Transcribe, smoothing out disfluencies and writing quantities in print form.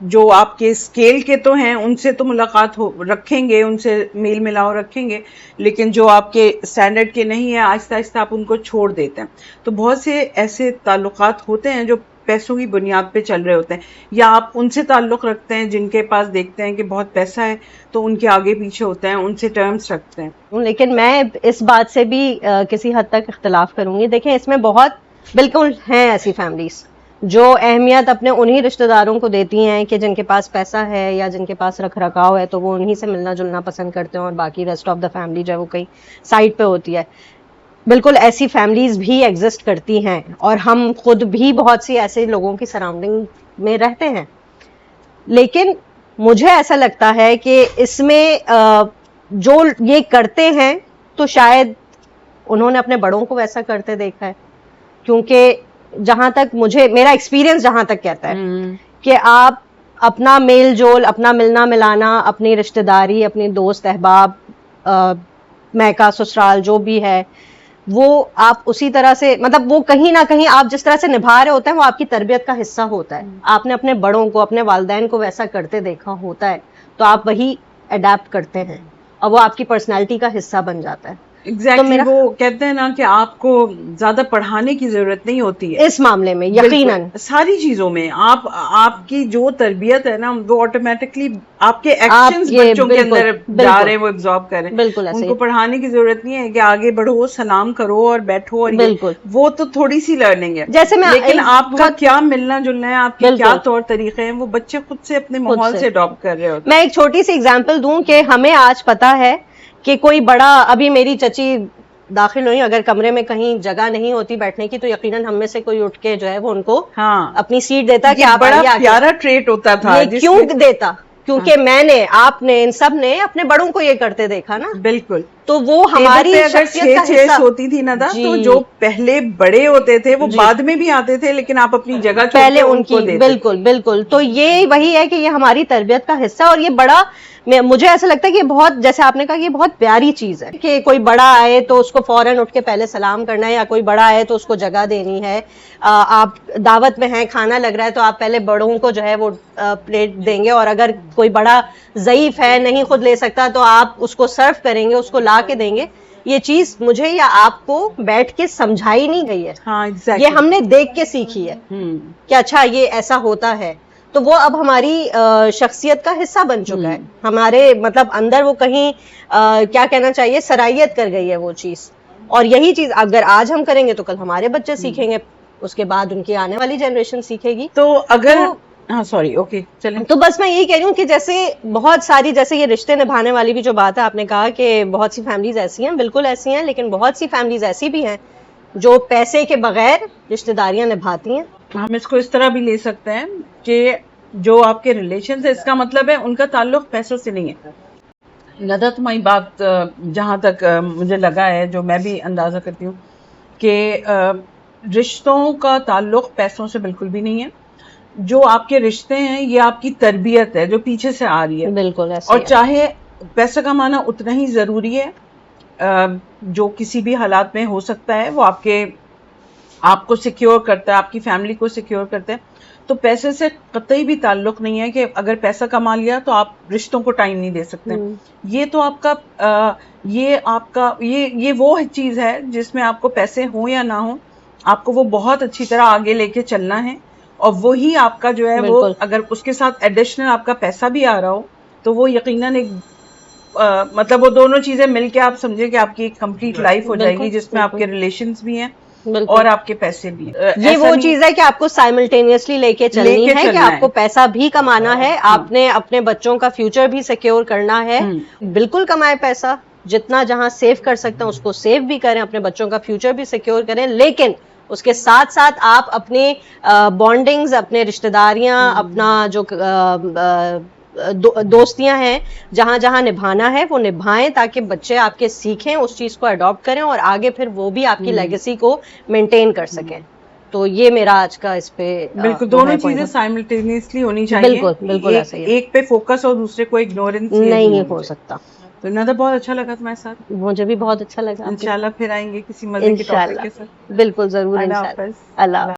جو آپ کے اسکیل کے تو ہیں ان سے تو ملاقات رکھیں گے, ان سے میل ملاؤ رکھیں گے, لیکن جو آپ کے اسٹینڈرڈ کے نہیں ہیں آہستہ آہستہ آپ ان کو چھوڑ دیتے ہیں. تو بہت سے ایسے تعلقات ہوتے ہیں جو پیسوں کی بنیاد پہ چل رہے ہوتے ہیں, یا آپ ان سے تعلق رکھتے ہیں جن کے پاس دیکھتے ہیں کہ بہت پیسہ ہے تو ان کے آگے پیچھے ہوتے ہیں, ان سے ٹرمز رکھتے ہیں. لیکن میں اس بات سے بھی کسی حد تک اختلاف کروں گی. دیکھیں اس میں بہت بالکل ہیں ایسی فیملیز جو اہمیت اپنے انہی رشتہ داروں کو دیتی ہیں کہ جن کے پاس پیسہ ہے یا جن کے پاس رکھ رکھاؤ ہے, تو وہ انہی سے ملنا جلنا پسند کرتے ہیں اور باقی ریسٹ آف دا فیملی جو ہے وہ کہیں سائڈ پہ ہوتی ہے. بالکل ایسی فیملیز بھی ایگزسٹ کرتی ہیں, اور ہم خود بھی بہت سی ایسے لوگوں کی سراؤنڈنگ میں رہتے ہیں. لیکن مجھے ایسا لگتا ہے کہ اس میں جو یہ کرتے ہیں تو شاید انہوں نے اپنے بڑوں کو ویسا کرتے دیکھا ہے, کیونکہ جہاں تک مجھے میرا ایکسپیرینس جہاں تک کہتا ہے کہ آپ اپنا میل جول, اپنا ملنا ملانا, اپنی رشتہ داری, اپنی دوست احباب, میکا سسرال جو بھی ہے وہ آپ اسی طرح سے, مطلب وہ کہیں نہ کہیں آپ جس طرح سے نبھا رہے ہوتے ہیں وہ آپ کی تربیت کا حصہ ہوتا ہے. آپ نے اپنے بڑوں کو, اپنے والدین کو ویسا کرتے دیکھا ہوتا ہے تو آپ وہی اڈیپٹ کرتے ہیں اور وہ آپ کی پرسنالٹی کا حصہ بن جاتا ہے. ایگزیکٹلی وہ کہتے ہیں نا کہ آپ کو زیادہ پڑھانے کی ضرورت نہیں ہوتی ہے اس معاملے میں, یقیناً ساری چیزوں میں. آپ کی جو تربیت ہے نا وہ آٹومیٹکلی آپ کے ایکشنز بچوں کے اندر جا رہے ہیں, وہ ایبزارب کر رہے ہیں. بالکل ان کو پڑھانے کی ضرورت نہیں ہے کہ آگے بڑھو, سلام کرو اور بیٹھو, اور بالکل وہ تو تھوڑی سی لرننگ ہے. جیسے میں لیکن آپ کا کیا ملنا جلنا ہے, آپ کے کیا طور طریقے ہیں, وہ بچے خود سے اپنے ماحول سے اڈاپٹ کر رہے ہوتے ہیں. میں ایک چھوٹی سی اگزامپل دوں کہ ہمیں آج پتا ہے کہ کوئی بڑا, ابھی میری چچی داخل ہوئی, اگر کمرے میں کہیں جگہ نہیں ہوتی بیٹھنے کی تو یقیناً ہم میں سے کوئی اٹھ کے جو ہے وہ ان کو اپنی سیٹ دیتا کہ آپ بڑا پیارا ٹریٹ ہوتا تھا. کیوں دیتا؟ کیونکہ میں نے, آپ نے, ان سب نے اپنے بڑوں کو یہ کرتے دیکھا نا. بالکل. تو وہ ہماری اگر 6 ہوتی تھی نا تو جو پہلے بڑے ہوتے تھے وہ بعد میں بھی آتے تھے, لیکن آپ اپنی جگہ پہلے ان کی. بالکل بالکل. تو یہ وہی ہے کہ یہ ہماری تربیت کا حصہ, اور یہ بڑا, مجھے ایسا لگتا ہے کہ بہت, جیسے آپ نے کہا, یہ بہت پیاری چیز ہے کہ کوئی بڑا آئے تو اس کو فوراً اٹھ کے پہلے سلام کرنا ہے, یا کوئی بڑا آئے تو اس کو جگہ دینی ہے. آپ دعوت میں ہیں, کھانا لگ رہا ہے تو آپ پہلے بڑوں کو جو ہے وہ پلیٹ دیں گے, اور اگر کوئی بڑا ضعیف ہے, نہیں خود لے سکتا, تو آپ اس کو سرو کریں گے, اس کو لا کے دیں گے. یہ چیز مجھے یا آپ کو بیٹھ کے سمجھائی نہیں گئی ہے, یہ ہم نے دیکھ کے سیکھی ہے کہ اچھا یہ ایسا ہوتا ہے. تو وہ اب ہماری شخصیت کا حصہ بن چکا ہے, ہمارے مطلب اندر وہ کہیں کیا کہنا چاہیے, سرائیت کر گئی ہے وہ چیز. اور یہی چیز اگر آج ہم کریں گے تو کل ہمارے بچے سیکھیں گے, اس کے بعد ان کی آنے والی جنریشن سیکھے گی. تو اگر سوری اوکے چلیں, تو بس میں یہی کہہ رہی ہوں کہ جیسے بہت ساری, جیسے یہ رشتے نبھانے والی بھی جو بات ہے, آپ نے کہا کہ بہت سی فیملیز ایسی ہیں, بالکل ایسی ہیں, لیکن بہت سی فیملیز ایسی بھی ہیں جو پیسے کے بغیر رشتہ داریاں نبھاتی ہیں. ہم اس کو اس طرح بھی لے سکتے ہیں کہ جو آپ کے ریلیشنز ہے, اس کا مطلب ہے ان کا تعلق پیسوں سے نہیں ہے. ندہ تمہاری بات جہاں تک مجھے لگا ہے, جو میں بھی اندازہ کرتی ہوں کہ رشتوں کا تعلق پیسوں سے بالکل بھی نہیں ہے. جو آپ کے رشتے ہیں یہ آپ کی تربیت ہے جو پیچھے سے آ رہی ہے. بالکل. اور چاہے پیسہ کمانا اتنا ہی ضروری ہے جو کسی بھی حالات میں ہو سکتا ہے, وہ آپ کو سیکیور کرتا ہے, آپ کی فیملی کو سیکیور کرتا ہے. تو پیسے سے قطعی بھی تعلق نہیں ہے کہ اگر پیسہ کما لیا تو آپ رشتوں کو ٹائم نہیں دے سکتے. یہ تو آپ کا یہ وہ چیز ہے جس میں آپ کو پیسے ہوں یا نہ ہوں, آپ کو وہ بہت اچھی طرح آگے لے کے چلنا ہے. اور وہی آپ کا جو ہے وہ, اگر اس کے ساتھ ایڈیشنل آپ کا پیسہ بھی آ رہا ہو تو وہ یقیناً ایک مطلب وہ دونوں چیزیں مل کے آپ سمجھے کہ آپ کی ایک کمپلیٹ لائف ہو جائے گی جس میں آپ کے ریلیشنز بھی ہیں اور آپ کے پیسے بھی ہیں. یہ وہ چیز ہے کہ آپ کو سائملٹینیسلی لے کے چلنی ہے, کہ آپ کو پیسہ بھی کمانا ہے, آپ نے اپنے بچوں کا فیوچر بھی سیکیور کرنا ہے. بالکل کمائے پیسہ, جتنا جہاں سیو کر سکتے ہیں اس کو سیو بھی کریں, اپنے بچوں کا فیوچر بھی سیکیور کریں, لیکن اس کے ساتھ ساتھ آپ اپنی بانڈنگز, اپنے رشتہ داریاں, اپنا جو دوستیاں ہیں, جہاں جہاں نبھانا ہے وہ نبھائیں, تاکہ بچے آپ کے سیکھیں, اس چیز کو اڈاپٹ کریں اور آگے پھر وہ بھی آپ کی لیگیسی کو مینٹین کر سکیں. تو یہ میرا آج کا اس پہ بالکل دونوں چیزیں سائملٹینیسلی ہونی چاہیے. بالکل بالکل ایسا ہی, ایک پہ فوکس اور دوسرے کو اگنورنس نہیں ہو سکتا. تو ندہ بہت اچھا لگا تمہارے ساتھ, مجھے بھی بہت اچھا لگا. انشاءاللہ پھر آئیں گے کسی مزے کے ٹاپک کے ساتھ. بالکل ضرور. اللہ حافظ. اللہ